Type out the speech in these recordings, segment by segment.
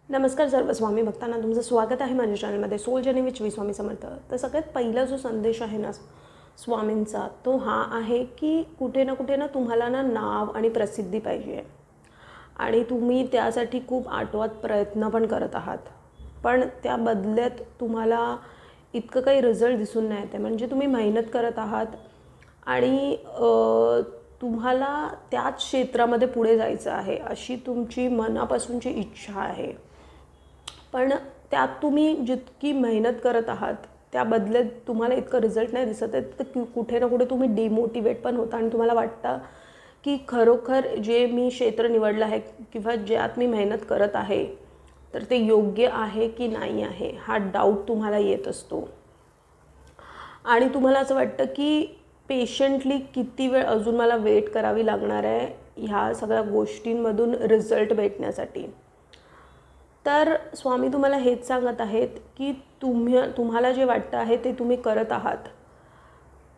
नमस्कार सर्व स्वामी भक्तांना, तुमचं स्वागत आहे माझ्या चॅनलमध्ये soul journey with Swami Samarth. तर सगळ्यात पहिला जो संदेश आहे ना स्वामींचा, तो हा आहे की कुठे ना तुम्हाला नाव आणि प्रसिद्धी पाहिजे आणि तुम्ही त्यासाठी खूप आटोकाट प्रयत्न पण करत आहात, पण त्या बदल्यात तुम्हाला इतकं काही रिझल्ट दिसून नाही येते. म्हणजे तुम्ही मेहनत करत आहात आणि तुम्हाला त्याच क्षेत्रामध्ये पुढे जायचं आहे अशी तुमची मनापासूनची इच्छा आहे, पण त्यात तुम्ही जितकी मेहनत करत आहात त्या बदल्यात तुम्हाला इतकं रिझल्ट नाही दिसत आहे. तर कुठे ना कुठे तुम्ही डिमोटिवेट पण होता आणि तुम्हाला वाटतं की खरोखर जे मी क्षेत्र निवडलं आहे किंवा ज्यात मी मेहनत करत आहे तर ते योग्य आहे की नाही आहे, हा डाऊट तुम्हाला येत असतो. आणि तुम्हाला असं वाटतं की पेशंटली किती वेळ अजून मला वेट करावी लागणार आहे ह्या सगळ्या गोष्टींमधून रिझल्ट भेटण्यासाठी. तर स्वामी तुम्हाला हेच सांगत आहेत की तुम्हाला जे वाटतं आहे ते तुम्ही करत आहात,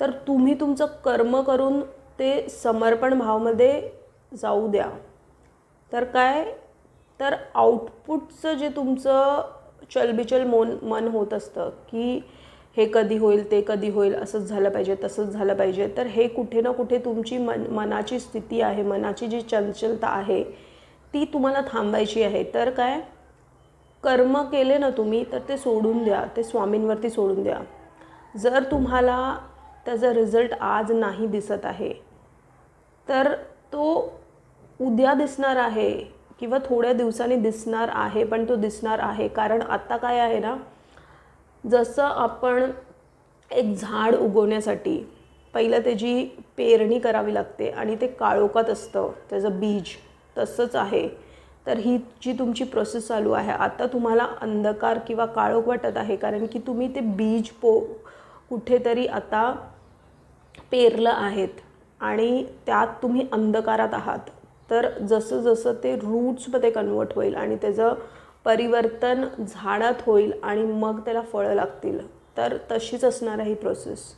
तर तुम्ही तुमचं कर्म करून ते समर्पण भावमध्ये जाऊ द्या. तर काय, तर आउटपुटचं जे तुमचं चलबिचल मन होत असतं की हे कधी होईल, ते कधी होईल, असंच झालं पाहिजे, तसंच झालं पाहिजे, तर हे कुठे ना कुठे तुमची मनाची स्थिती आहे, मनाची जी चंचलता आहे ती तुम्हाला थांबायची आहे. तर काय, कर्म केले ना तुम्ही तर ते सोडून द्या, ते स्वामींवरती सोडून द्या. जर तुम्हाला त्याचा रिझल्ट आज नाही दिसत आहे तर तो उद्या दिसणार आहे किंवा थोड्या दिवसांनी दिसणार आहे, पण तो दिसणार आहे. कारण आता काय आहे ना, जसं आपण एक झाड उगवण्यासाठी पहिलं त्याची पेरणी करावी लागते आणि ते काळोखात असतं त्याचं बीज, तसंच आहे. तर ही जी तुमची प्रोसेस चालू आहे, आता तुम्हाला अंधकार किंवा काळोख वाटत आहे कारण की तुम्ही ते बीज कुठेतरी आता पेरलं आहेत आणि त्यात तुम्ही अंधकारात आहात. तर जसं जसं ते रूट्समध्ये कन्वर्ट होईल आणि त्याचं परिवर्तन झाडात होईल आणि मग त्याला फळं लागतील. तर तशीच असणार आहे ही प्रोसेस.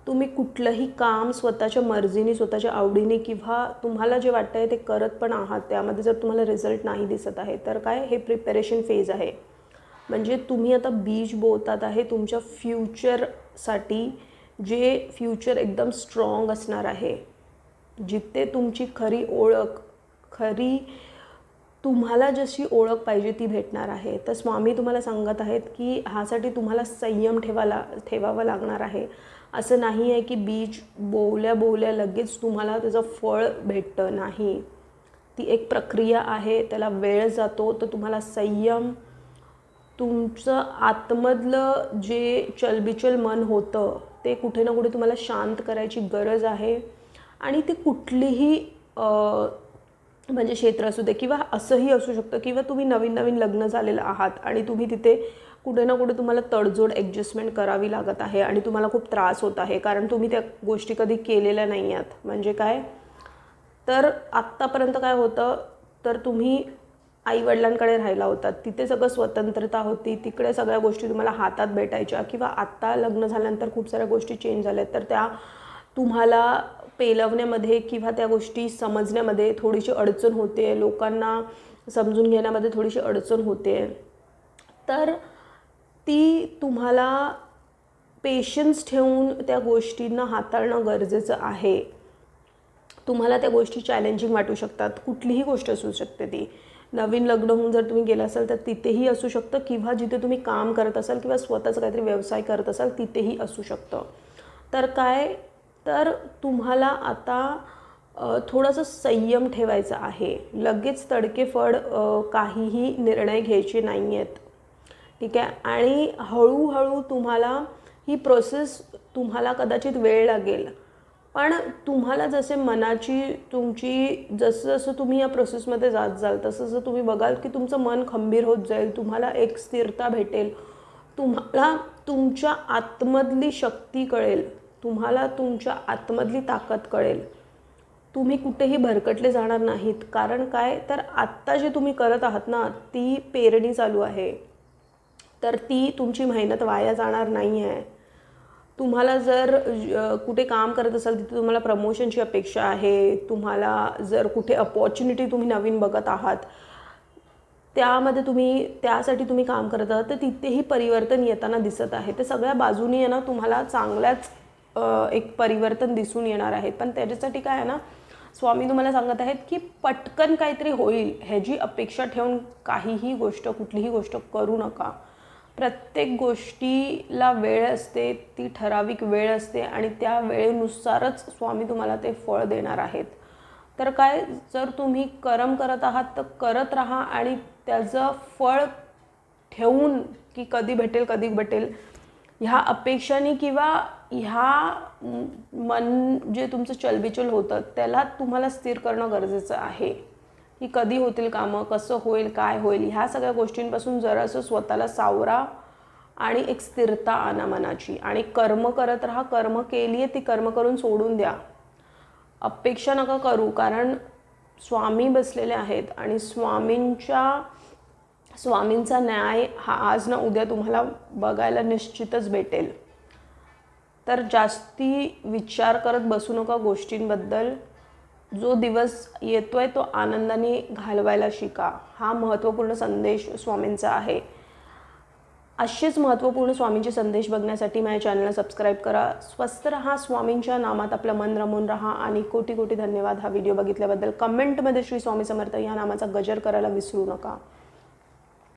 तुम्ही कुठलंही काम स्वतःच्या मर्जीने, स्वतःच्या आवडीने किंवा तुम्हाला जे वाटतं आहे ते करत पण आहात, त्यामध्ये जर तुम्हाला रिझल्ट नाही दिसत आहे तर काय, हे प्रिपरेशन फेज आहे. म्हणजे तुम्ही आता बीज बोतात आहे तुमच्या फ्युचरसाठी, जे फ्युचर एकदम स्ट्रॉंग असणार आहे, जिथे तुमची खरी ओळख, खरी तुम्हाला जशी ओळख पाहिजे ती भेटणार आहे. तर स्वामी तुम्हाला सांगत आहेत की ह्यासाठी तुम्हाला संयम ठेवावा लागणार आहे. असं नाही आहे की बीज बोवल्या लगेच तुम्हाला त्याचं फळ भेटतं, नाही. ती एक प्रक्रिया आहे, त्याला वेळ जातो. तर तुम्हाला संयम, तुमचं आतमधलं जे चलबिचल मन होतं ते कुठे ना कुठे तुम्हाला शांत करायची गरज आहे. आणि ते कुठलीही म्हणजे क्षेत्र असू दे किंवा असंही असू शकतं किंवा तुम्ही नवीन लग्न झालेलं आहात आणि तुम्ही तिथे कुठे ना कुठे तुम्हाला तडजोड ॲडजस्टमेंट करावी लागत आहे आणि तुम्हाला खूप त्रास होत आहे कारण तुम्ही त्या गोष्टी कधी केलेल्या नाही आहात. म्हणजे काय, तर आत्तापर्यंत काय होतं, तर तुम्ही आईवडिलांकडे राहिला होतात, तिथे सगळं स्वतंत्रता होती, तिकडे सगळ्या गोष्टी तुम्हाला हातात भेटायच्या. किंवा आत्ता लग्न झाल्यानंतर खूप साऱ्या गोष्टी चेंज झाल्यात, तर त्या तुम्हाला पेलवण्यामध्ये किंवा त्या गोष्टी समजण्यामध्ये थोडीशी अडचण होते, लोकांना समजून घेण्यामध्ये थोडीशी अडचण होते. तर ती तुम्हाला पेशन्स ठेवून त्या गोष्टींना हाताळणं गरजेचं आहे. तुम्हाला त्या गोष्टी चॅलेंजिंग वाटू शकतात, कुठलीही गोष्ट असू शकते ती. नवीन लग्न होऊन जर तुम्ही गेला असाल तर तिथेही असू शकतं किंवा जिथे तुम्ही काम करत असाल किंवा स्वतःचा काहीतरी व्यवसाय करत असाल तिथेही असू शकतं. तर काय, तर तुम्हाला आता थोडंसं संयम ठेवायचा आहे. लगेच तडकेफड काहीही निर्णय घ्यायचे नाही आहेत, ठीक आहे. आणि हळूहळू तुम्हाला ही प्रोसेस, तुम्हाला कदाचित वेळ लागेल, पण तुम्हाला जसे मनाची तुमची, जसं जसं तुम्ही या प्रोसेसमध्ये जात जाल तसं जसं तुम्ही बघाल की तुमचं मन खंबीर होत जाईल, तुम्हाला एक स्थिरता भेटेल, तुम्हाला तुमच्या आतमधली शक्ती कळेल, तुम्हाला तुमच्या आतमधली ताकद कळेल. तुम्ही कुठेही भरकटले जाणार नाहीत. कारण काय, तर आत्ता जे तुम्ही करत आहात ना, ती पेरणी चालू आहे, तर ती तुमची मेहनत वाया जाणार नाही आहे. तुम्हाला जर कुठे काम करत असाल तिथे तुम्हाला प्रमोशनची अपेक्षा आहे, तुम्हाला जर कुठे अपॉर्च्युनिटी तुम्ही नवीन बघत आहात, त्यामध्ये त्यासाठी तुम्ही काम करत आहात, तर तिथेही परिवर्तन येताना दिसत आहे. ते सगळ्या बाजूनी आहे ना तुम्हाला चांगल्याच एक परिवर्तन दिसून येणार आहेत. पण त्याच्यासाठी काय आहे ना, स्वामी तुम्हाला सांगत आहेत की पटकन काहीतरी होईल ह्याची अपेक्षा ठेवून कुठलीही गोष्ट करू नका. प्रत्येक गोष्टीला वेळ असते, ती ठराविक वेळ असते आणि त्या वेळेनुसारच स्वामी तुम्हाला ते फळ देणार आहेत. तर काय, जर तुम्ही कर्म करत आहात तर करत राहा आणि त्याचं फळ ठेवून की कधी भेटेल ह्या अपेक्षाने किंवा मन जे तुमचं चलबिचल होतं त्याला तुम्हाला स्थिर करणं गरजेचं आहे की कधी होतील कामं, कसं होईल, काय होईल, ह्या सगळ्या गोष्टींपासून जरासं स्वतःला सावरा आणि एक स्थिरता आणा मनाची. आणि कर्म करत राहा. कर्म केली आहे ती कर्म करून सोडून द्या. अपेक्षा नका करू, कारण स्वामी बसलेले आहेत आणि स्वामींचा न्याय हा आज ना उद्या तुम्हाला बघायला निश्चितच भेटेल. तर जास्ती विचार करत बसू नका गोष्टींबद्दल. जो दिवस येतोय तो आनंदाने घालवायला शिका. हा महत्त्वपूर्ण संदेश स्वामींचा आहे. असेच महत्त्वपूर्ण स्वामींचे संदेश बघण्यासाठी माझ्या चॅनलला सबस्क्राईब करा. स्वस्थ रहा, स्वामींच्या नामात आपलं मन रमवून राहा आणि कोटी कोटी धन्यवाद हा व्हिडिओ बघितल्याबद्दल. कमेंटमध्ये श्री स्वामी समर्थ या नामाचा गजर करायला विसरू नका.